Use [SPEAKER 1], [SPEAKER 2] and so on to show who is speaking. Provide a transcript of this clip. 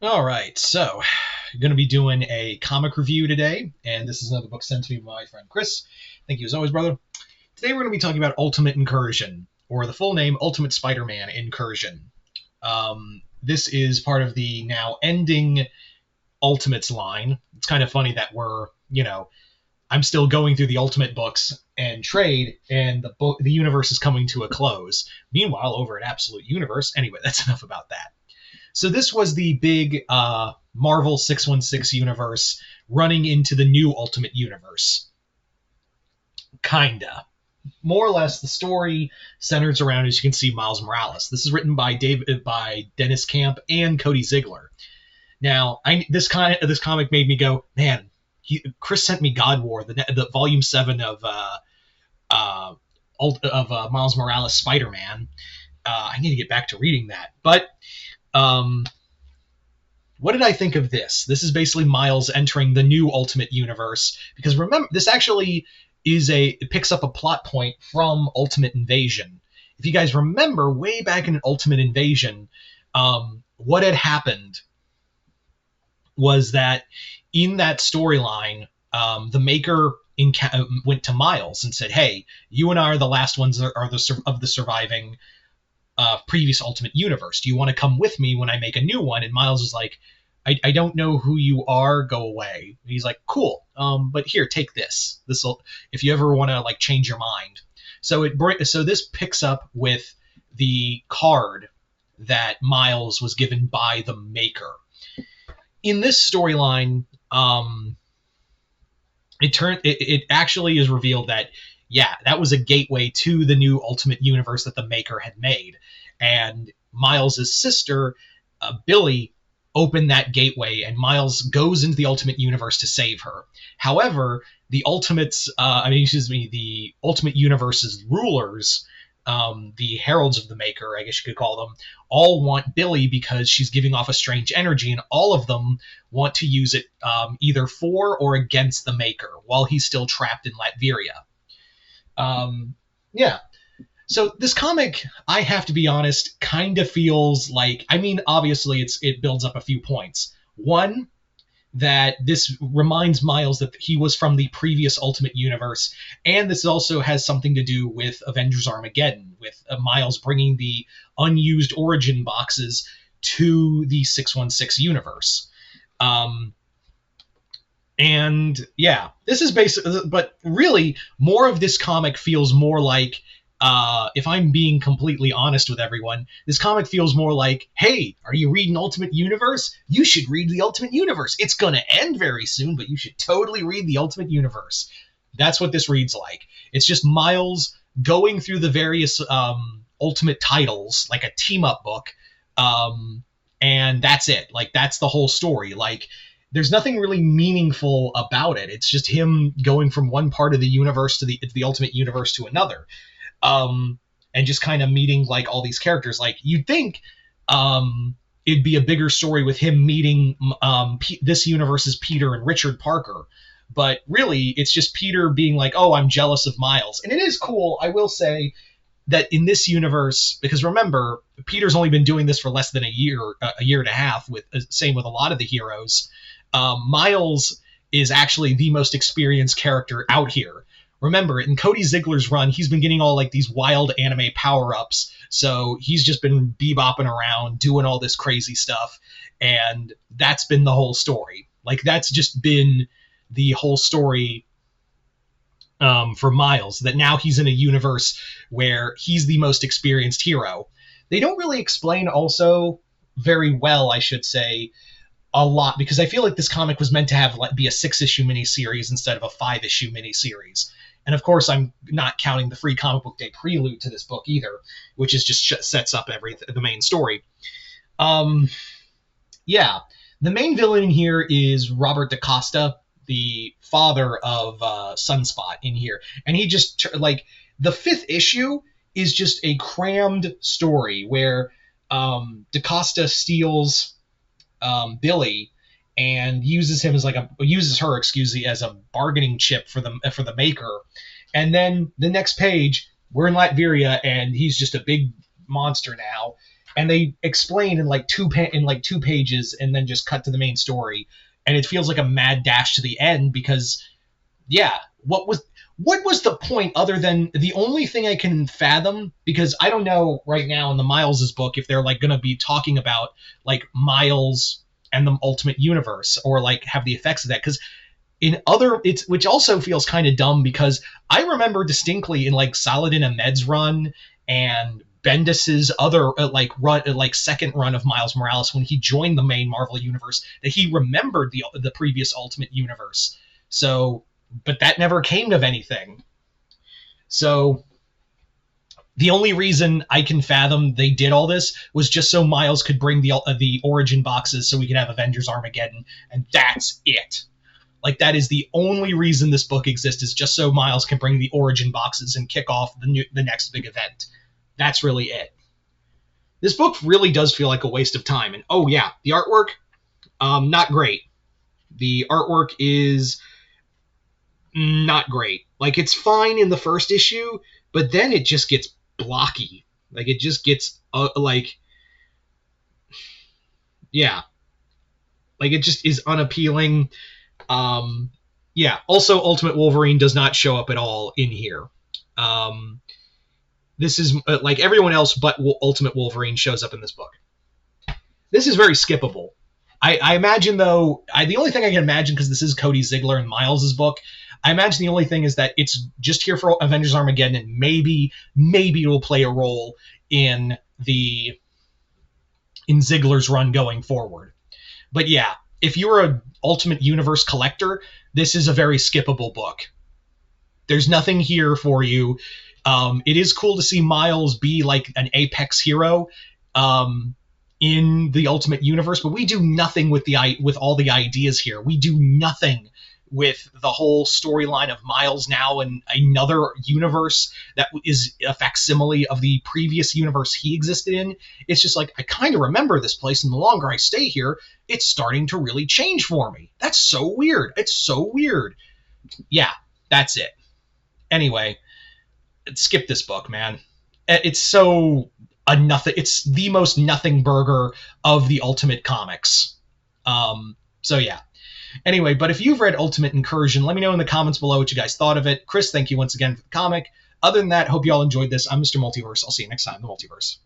[SPEAKER 1] All right, so I'm going to be doing a comic review today, and this is another book sent to me by my friend Chris. Thank you as always, brother. Today we're going to be talking about Ultimate Incursion, or the full name Ultimate Spider-Man Incursion. This is part of the now ending Ultimates line. It's kind of funny that I'm still going through the Ultimate books and trade, and the universe is coming to a close. Meanwhile, over at Absolute Universe, anyway, that's enough about that. So this was the big Marvel 616 universe running into the new Ultimate Universe. Kinda. More or less, the story centers around, as you can see, Miles Morales. This is written by Dennis Camp and Cody Ziegler. Now, this comic made me go, man. Chris sent me God War, the volume 7 of Miles Morales Spider-Man. I need to get back to reading that, but. What did I think of this? This is basically Miles entering the new Ultimate Universe, because remember, this actually it picks up a plot point from Ultimate Invasion. If you guys remember, way back in Ultimate Invasion, what had happened was that in that storyline, the Maker went to Miles and said, "Hey, you and I are the last ones of the surviving previous Ultimate Universe. Do you want to come with me when I make a new one?" And Miles is like, I don't know who you are. Go away. And he's like, cool. But here, take this. This'll, if you ever want to change your mind. So this picks up with the card that Miles was given by the Maker. In this storyline, it actually is revealed that that was a gateway to the new Ultimate Universe that the Maker had made. And Miles' sister, Billy, opened that gateway, and Miles goes into the Ultimate Universe to save her. However, the Ultimate Universe's rulers, the Heralds of the Maker, I guess you could call them, all want Billy because she's giving off a strange energy, and all of them want to use it either for or against the Maker while he's still trapped in Latveria. So this comic, I have to be honest, kind of feels like, obviously it builds up a few points. One, that this reminds Miles that he was from the previous Ultimate Universe, and this also has something to do with Avengers Armageddon, with Miles bringing the unused origin boxes to the 616 universe. This is basically, but really, more of this comic feels more like, if I'm being completely honest with everyone, this comic feels more like, hey, are you reading Ultimate Universe? You should read the Ultimate Universe. It's going to end very soon, but you should totally read the Ultimate Universe. That's what this reads like. It's just Miles going through the various Ultimate titles, like a team-up book, and that's it. That's the whole story. There's nothing really meaningful about it. It's just him going from one part of the universe to the Ultimate Universe to another. And just kind of meeting all these characters. You'd think it'd be a bigger story with him meeting this universe's Peter and Richard Parker, but really it's just Peter being like, oh, I'm jealous of Miles. And it is cool, I will say, that in this universe, because remember, Peter's only been doing this for less than a year and a half, same with a lot of the heroes. Miles is actually the most experienced character out here. Remember, in Cody Ziegler's run, he's been getting all these wild anime power-ups, so he's just been bebopping around, doing all this crazy stuff, and that's been the whole story. That's just been the whole story for Miles, that now he's in a universe where he's the most experienced hero. They don't really explain also very well, I should say, a lot, because I feel like this comic was meant to be a 6-issue miniseries instead of a 5-issue miniseries. And of course, I'm not counting the free comic book day prelude to this book either, which is just sets up the main story. The main villain in here is Robert DaCosta, the father of Sunspot in here. And he just, the 5th issue is just a crammed story where DaCosta steals Billy and uses her as a bargaining chip for the Maker. And then the next page, we're in Latveria, and he's just a big monster now. and they explain in like two pages, and then just cut to the main story, and it feels like a mad dash to the end because yeah, what was the point other than the only thing I can fathom, because I don't know right now in the Miles's book if they're like going to be talking about like Miles and the Ultimate Universe or like have the effects of that, because in other it's which also feels kind of dumb because I remember distinctly in like Saladin Ahmed's run and Bendis's other like second run of Miles Morales when he joined the main Marvel universe that he remembered the previous Ultimate Universe. So, but that never came of anything. So the only reason I can fathom they did all this was just so Miles could bring the origin boxes so we could have Avengers Armageddon, and that's it. Like that is the only reason this book exists, is just so Miles can bring the origin boxes and kick off the next big event. That's really it. This book really does feel like a waste of time. And oh yeah, the artwork, not great. The artwork is not great. Like it's fine in the first issue, but then it just gets blocky. Like it just gets yeah, like it just is unappealing. Yeah. Also, Ultimate Wolverine does not show up at all in here. This is like everyone else, but Ultimate Wolverine shows up in this book. This is very skippable. I imagine, though, the only thing I can imagine, because this is Cody Ziegler and Miles's book, I imagine the only thing is that it's just here for Avengers Armageddon, and maybe it will play a role in Ziegler's run going forward. But yeah, if you're an Ultimate Universe collector, this is a very skippable book. There's nothing here for you. It is cool to see Miles be like an apex hero in the Ultimate Universe, but we do nothing with all the ideas here. We do nothing with the whole storyline of Miles now in another universe that is a facsimile of the previous universe he existed in. It's just like, I kind of remember this place, and the longer I stay here, it's starting to really change for me. That's so weird. It's so weird. Yeah, that's it. Anyway, skip this book, man. It's so a nothing. It's the most nothing burger of the Ultimate comics. So yeah. Anyway, but if you've read Ultimate Incursion, let me know in the comments below what you guys thought of it. Chris, thank you once again for the comic. Other than that, hope you all enjoyed this. I'm Mr. Multiverse. I'll see you next time in the Multiverse.